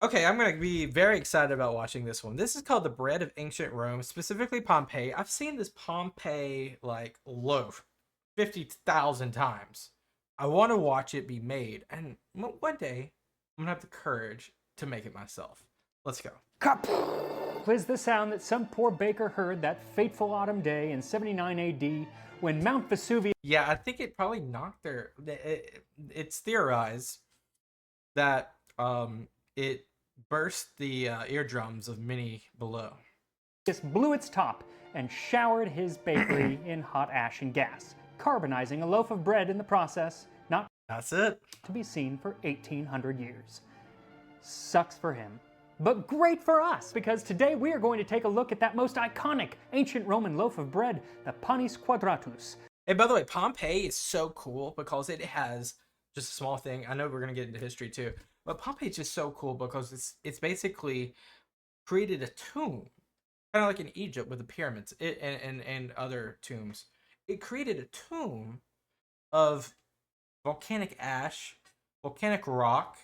Okay, I'm gonna be very excited about watching this one. This is called the bread of ancient Rome, specifically Pompeii. I've seen this Pompeii like loaf 50,000 times. I want to watch it be made, and one day I'm gonna have the courage to make it myself. Let's go. Cup is the sound that some poor baker heard that fateful autumn day in 79 AD when Mount Vesuvius. Yeah, I think it probably knocked it's theorized that it burst the eardrums of many below. Blew its top and showered his bakery in hot ash and gas, carbonizing a loaf of bread in the process, not That's it. to be seen for 1800 years. Sucks for him, but great for us, because today we are going to take a look at that most iconic ancient Roman loaf of bread, the Panis Quadratus. Hey, by the way, Pompeii is so cool because it has just a small thing. I know we're gonna get into history too, but Pompeii is just so cool because it's basically created a tomb, kind of like in Egypt with the pyramids and other tombs. It created a tomb of volcanic ash, volcanic rock,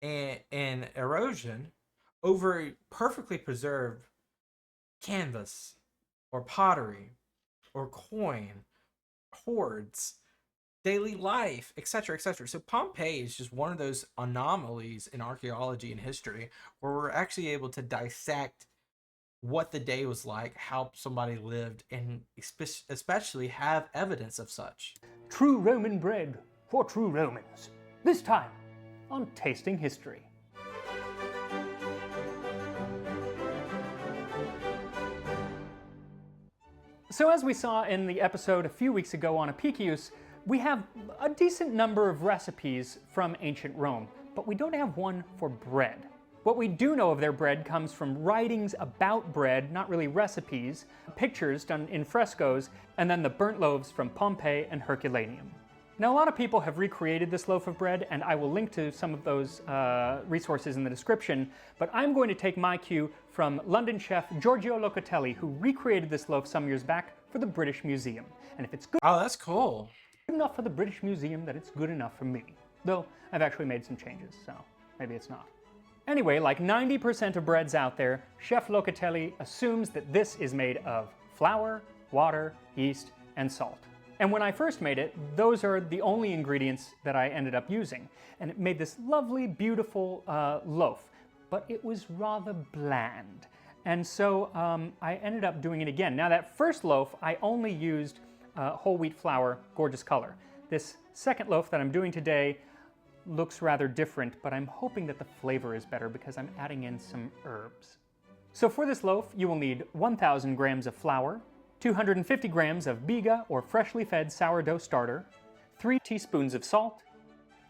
and erosion over a perfectly preserved canvas or pottery or coin, hoards, daily life, etc., etc. So Pompeii is just one of those anomalies in archaeology and history where we're actually able to dissect what the day was like, how somebody lived, and especially have evidence of such. True Roman bread for true Romans. This time on Tasting History. So as we saw in the episode a few weeks ago on Apicius, we have a decent number of recipes from ancient Rome, but we don't have one for bread. What we do know of their bread comes from writings about bread, not really recipes, pictures done in frescoes, and then the burnt loaves from Pompeii and Herculaneum. Now, a lot of people have recreated this loaf of bread, and I will link to some of those resources in the description, but I'm going to take my cue from London chef Giorgio Locatelli, who recreated this loaf some years back for the British Museum. And if it's good Oh, that's cool. enough for the British Museum, then it's good enough for me. Though, I've actually made some changes, so maybe it's not. Anyway, like 90% of breads out there, Chef Locatelli assumes that this is made of flour, water, yeast, and salt. And when I first made it, those are the only ingredients that I ended up using. And it made this lovely, beautiful loaf, but it was rather bland. And so I ended up doing it again. Now that first loaf, I only used whole wheat flour, gorgeous color. This second loaf that I'm doing today looks rather different, but I'm hoping that the flavor is better because I'm adding in some herbs. So for this loaf, you will need 1,000 grams of flour, 250 grams of biga or freshly fed sourdough starter, 3 teaspoons of salt,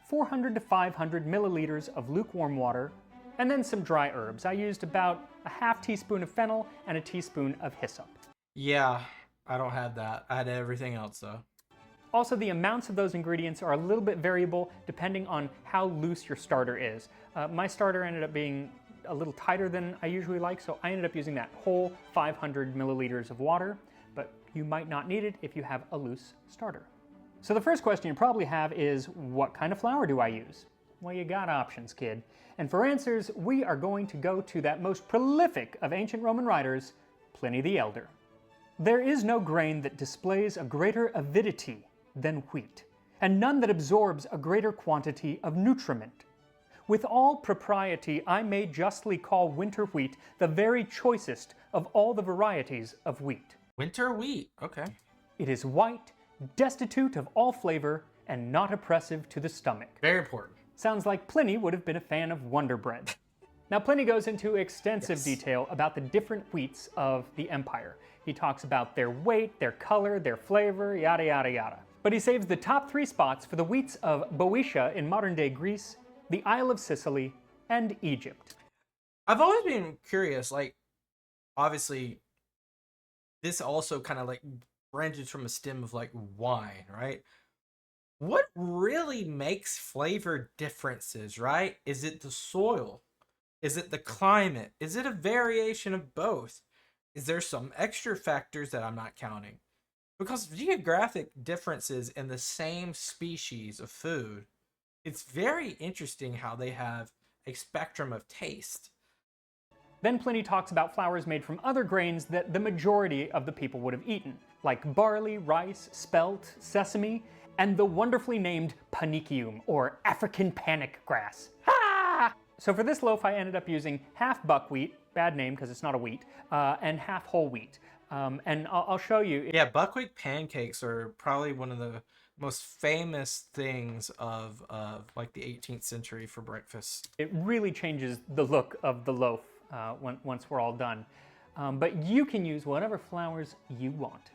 400 to 500 milliliters of lukewarm water, and then some dry herbs. I used about a half teaspoon of fennel and a teaspoon of hyssop. Yeah, I don't have that. I had everything else though. Also, the amounts of those ingredients are a little bit variable depending on how loose your starter is. My starter ended up being a little tighter than I usually like, so I ended up using that whole 500 milliliters of water, but you might not need it if you have a loose starter. So the first question you probably have is, what kind of flour do I use? Well, you got options, kid. And for answers, we are going to go to that most prolific of ancient Roman writers, Pliny the Elder. There is no grain that displays a greater avidity than wheat, and none that absorbs a greater quantity of nutriment. With all propriety, I may justly call winter wheat the very choicest of all the varieties of wheat. Winter wheat. Okay. It is white, destitute of all flavor, and not oppressive to the stomach. Very important. Sounds like Pliny would have been a fan of Wonder Bread. Now, Pliny goes into extensive detail about the different wheats of the empire. He talks about their weight, their color, their flavor, yada yada yada. But he saves the top 3 spots for the wheats of Boeotia in modern-day Greece, the Isle of Sicily, and Egypt. I've always been curious, like, obviously, this also kind of like branches from a stem of like wine, right? What really makes flavor differences, right? Is it the soil? Is it the climate? Is it a variation of both? Is there some extra factors that I'm not counting? Because geographic differences in the same species of food, it's very interesting how they have a spectrum of taste. Then Pliny talks about flours made from other grains that the majority of the people would have eaten, like barley, rice, spelt, sesame, and the wonderfully named panicium, or African panic grass. Ha! So for this loaf, I ended up using half buckwheat, bad name because it's not a wheat, and half whole wheat. And I'll show you. Yeah, buckwheat pancakes are probably one of the most famous things of like the 18th century for breakfast. It really changes the look of the loaf once we're all done. But you can use whatever flours you want.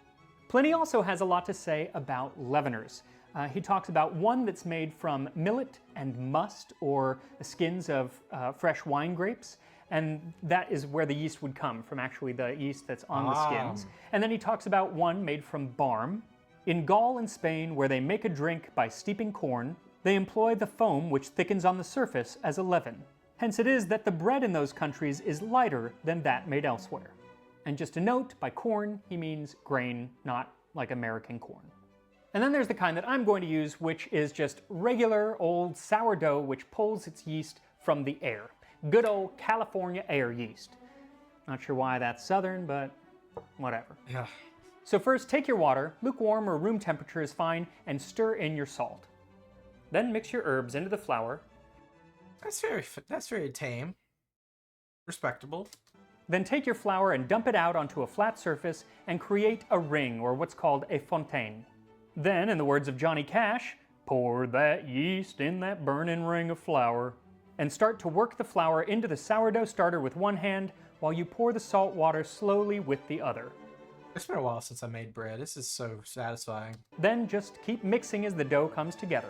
Pliny also has a lot to say about leaveners. He talks about one that's made from millet and must, or the skins of fresh wine grapes, and that is where the yeast would come from, actually the yeast that's on the skins. And then he talks about one made from barm. In Gaul and Spain, where they make a drink by steeping corn, they employ the foam which thickens on the surface as a leaven. Hence it is that the bread in those countries is lighter than that made elsewhere. And just a note, by corn, he means grain, not like American corn. And then there's the kind that I'm going to use, which is just regular old sourdough which pulls its yeast from the air. Good old California air yeast. Not sure why that's southern, but whatever. Yeah. So first, take your water, lukewarm or room temperature is fine, and stir in your salt. Then mix your herbs into the flour. That's very tame. Respectable. Then take your flour and dump it out onto a flat surface and create a ring, or what's called a fontaine. Then, in the words of Johnny Cash, pour that yeast in that burning ring of flour, and start to work the flour into the sourdough starter with one hand while you pour the salt water slowly with the other. It's been a while since I made bread. This is so satisfying. Then just keep mixing as the dough comes together.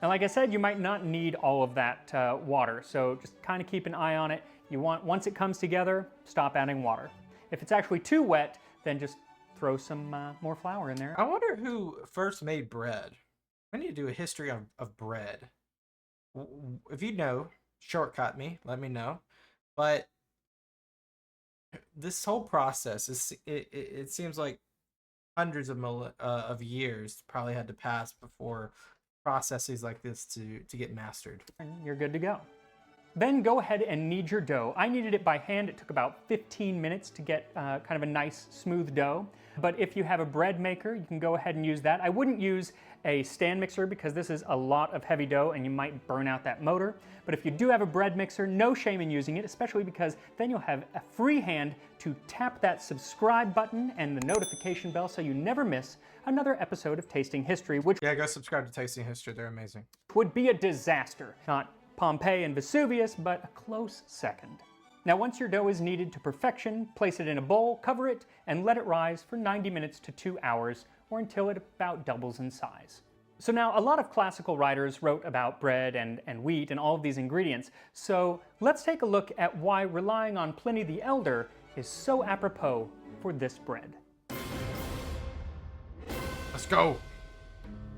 And like I said, you might not need all of that water, so just kind of keep an eye on it. Once it comes together, stop adding water. If it's actually too wet, then just throw some more flour in there. I wonder who first made bread. I need to do a history of bread. If you know, shortcut me, let me know. But this whole process, it seems like hundreds of years probably had to pass before processes like this to get mastered. And you're good to go. Then go ahead and knead your dough. I kneaded it by hand. It took about 15 minutes to get kind of a nice smooth dough. But if you have a bread maker, you can go ahead and use that. I wouldn't use a stand mixer because this is a lot of heavy dough and you might burn out that motor. But if you do have a bread mixer, no shame in using it, especially because then you'll have a free hand to tap that subscribe button and the notification bell so you never miss another episode of Tasting History, which go subscribe to Tasting History. They're amazing. Would be a disaster. Not Pompeii and Vesuvius, but a close second. Now once your dough is kneaded to perfection, place it in a bowl, cover it, and let it rise for 90 minutes to 2 hours, or until it about doubles in size. So now a lot of classical writers wrote about bread and wheat and all of these ingredients, so let's take a look at why relying on Pliny the Elder is so apropos for this bread. Let's go!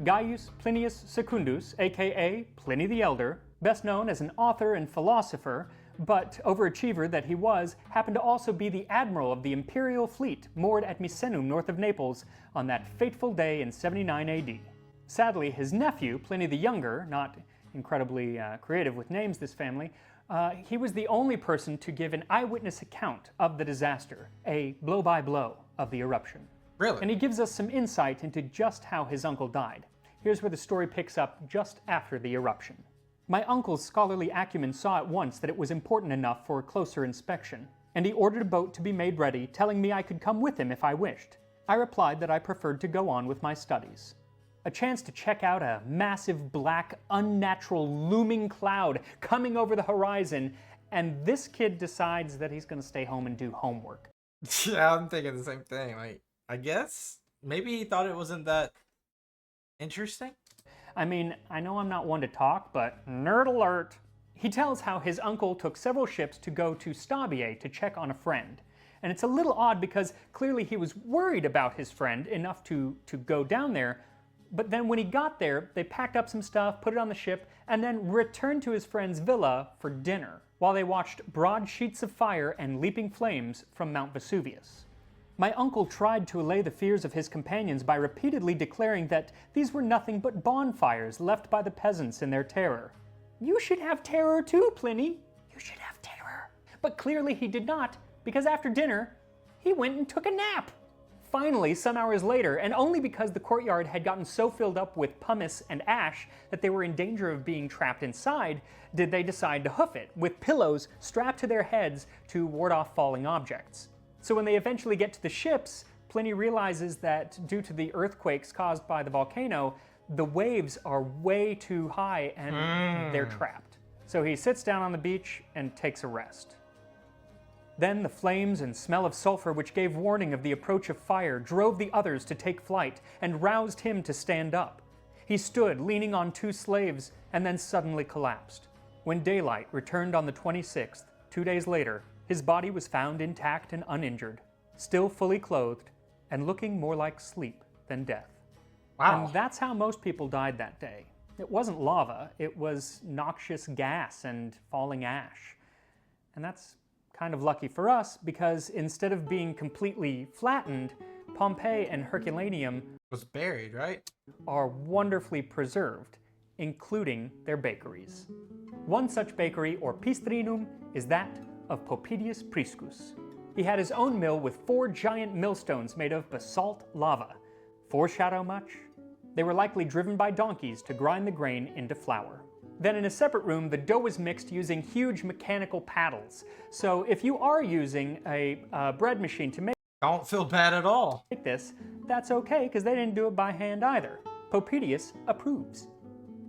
Gaius Plinius Secundus, aka Pliny the Elder, best known as an author and philosopher, but overachiever that he was, happened to also be the admiral of the imperial fleet moored at Misenum north of Naples on that fateful day in 79 AD. Sadly, his nephew, Pliny the Younger, not incredibly creative with names, this family, he was the only person to give an eyewitness account of the disaster, a blow-by-blow of the eruption. Really? And he gives us some insight into just how his uncle died. Here's where the story picks up just after the eruption. My uncle's scholarly acumen saw at once that it was important enough for a closer inspection, and he ordered a boat to be made ready, telling me I could come with him if I wished. I replied that I preferred to go on with my studies. A chance to check out a massive, black, unnatural, looming cloud coming over the horizon, and this kid decides that he's going to stay home and do homework. Yeah, I'm thinking the same thing. Like, I guess maybe he thought it wasn't that interesting? I mean, I know I'm not one to talk, but nerd alert. He tells how his uncle took several ships to go to Stabiae to check on a friend. And it's a little odd because clearly he was worried about his friend enough to go down there, but then when he got there, they packed up some stuff, put it on the ship, and then returned to his friend's villa for dinner, while they watched broad sheets of fire and leaping flames from Mount Vesuvius. My uncle tried to allay the fears of his companions by repeatedly declaring that these were nothing but bonfires left by the peasants in their terror. You should have terror too, Pliny. You should have terror. But clearly he did not, because after dinner, he went and took a nap. Finally, some hours later, and only because the courtyard had gotten so filled up with pumice and ash that they were in danger of being trapped inside, did they decide to hoof it, with pillows strapped to their heads to ward off falling objects. So when they eventually get to the ships, Pliny realizes that due to the earthquakes caused by the volcano, the waves are way too high and they're trapped. So he sits down on the beach and takes a rest. Then the flames and smell of sulfur, which gave warning of the approach of fire, drove the others to take flight and roused him to stand up. He stood, leaning on 2 slaves, and then suddenly collapsed. When daylight returned on the 26th, 2 days later, his body was found intact and uninjured, still fully clothed, and looking more like sleep than death. Wow. And that's how most people died that day. It wasn't lava, it was noxious gas and falling ash. And that's kind of lucky for us, because instead of being completely flattened, Pompeii and Herculaneum Was buried, right? are wonderfully preserved, including their bakeries. One such bakery, or pistrinum, is that of Popedius Priscus. He had his own mill with 4 giant millstones made of basalt lava. Foreshadow much? They were likely driven by donkeys to grind the grain into flour. Then in a separate room, the dough was mixed using huge mechanical paddles. So if you are using a bread machine to make Don't feel bad at all. this, that's okay, because they didn't do it by hand either. Popedius approves.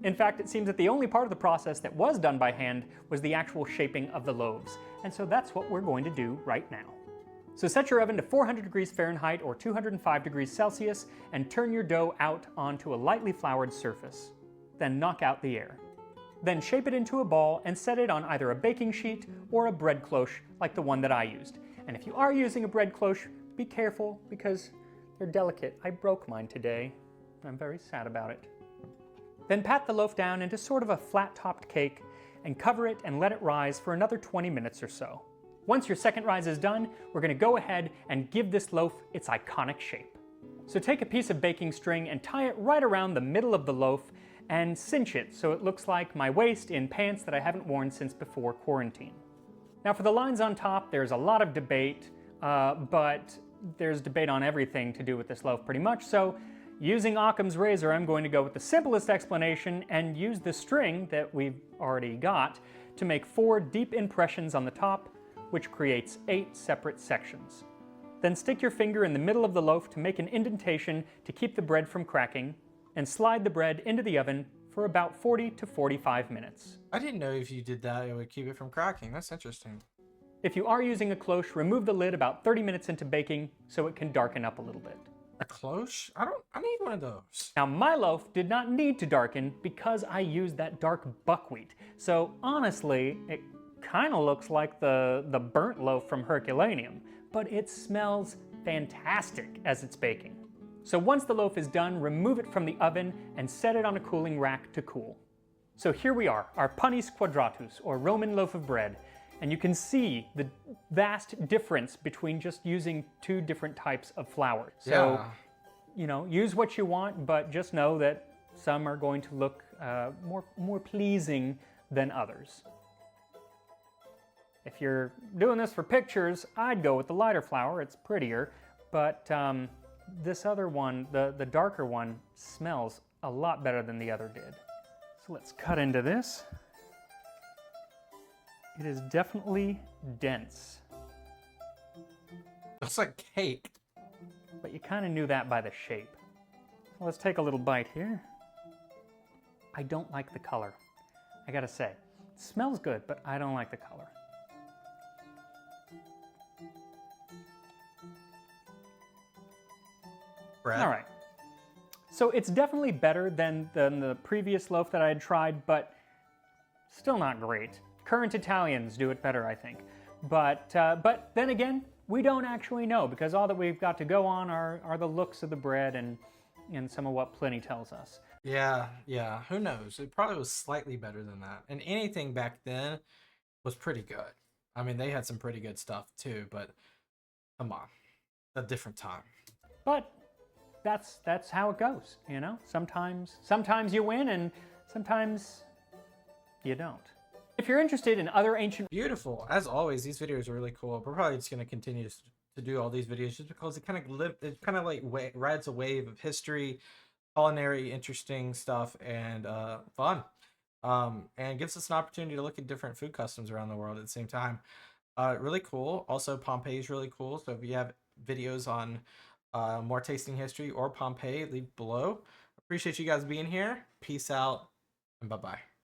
In fact, it seems that the only part of the process that was done by hand was the actual shaping of the loaves. And so that's what we're going to do right now. So set your oven to 400 degrees Fahrenheit or 205 degrees Celsius and turn your dough out onto a lightly floured surface. Then knock out the air. Then shape it into a ball and set it on either a baking sheet or a bread cloche like the one that I used. And if you are using a bread cloche, be careful because they're delicate. I broke mine today. I'm very sad about it. Then pat the loaf down into sort of a flat-topped cake and cover it and let it rise for another 20 minutes or so. Once your second rise is done, we're going to go ahead and give this loaf its iconic shape. So take a piece of baking string and tie it right around the middle of the loaf and cinch it so it looks like my waist in pants that I haven't worn since before quarantine. Now for the lines on top, there's a lot of debate, but there's debate on everything to do with this loaf pretty much, so using Occam's razor, I'm going to go with the simplest explanation and use the string that we've already got to make 4 deep impressions on the top, which creates 8 separate sections. Then stick your finger in the middle of the loaf to make an indentation to keep the bread from cracking, and slide the bread into the oven for about 40 to 45 minutes. I didn't know if you did that, it would keep it from cracking. That's interesting. If you are using a cloche, remove the lid about 30 minutes into baking so it can darken up a little bit. A cloche? I need one of those. Now my loaf did not need to darken because I used that dark buckwheat. So honestly, it kind of looks like the burnt loaf from Herculaneum, but it smells fantastic as it's baking. So once the loaf is done, remove it from the oven and set it on a cooling rack to cool. So here we are, our Panis Quadratus, or Roman loaf of bread, and you can see the vast difference between just using 2 different types of flour. So, you know, use what you want, but just know that some are going to look more pleasing than others. If you're doing this for pictures, I'd go with the lighter flour, it's prettier, but this other one, the darker one, smells a lot better than the other did. So let's cut into this. It is definitely dense. Looks like cake. But you kind of knew that by the shape. So let's take a little bite here. I don't like the color. I gotta say, it smells good, but I don't like the color. Bread. All right. So it's definitely better than the previous loaf that I had tried, but still not great. Current Italians do it better, I think. But then again, we don't actually know, because all that we've got to go on are the looks of the bread and some of what Pliny tells us. Yeah, who knows? It probably was slightly better than that. And anything back then was pretty good. I mean, they had some pretty good stuff too, but come on, a different time. But that's how it goes, you know? Sometimes you win and sometimes you don't. If you're interested in other ancient... Beautiful. As always, these videos are really cool. We're probably just going to continue to do all these videos just because it kind of like rides a wave of history, culinary, interesting stuff, and fun. And gives us an opportunity to look at different food customs around the world at the same time. Really cool. Also, Pompeii is really cool. So if you have videos on more tasting history or Pompeii, leave below. Appreciate you guys being here. Peace out and bye-bye.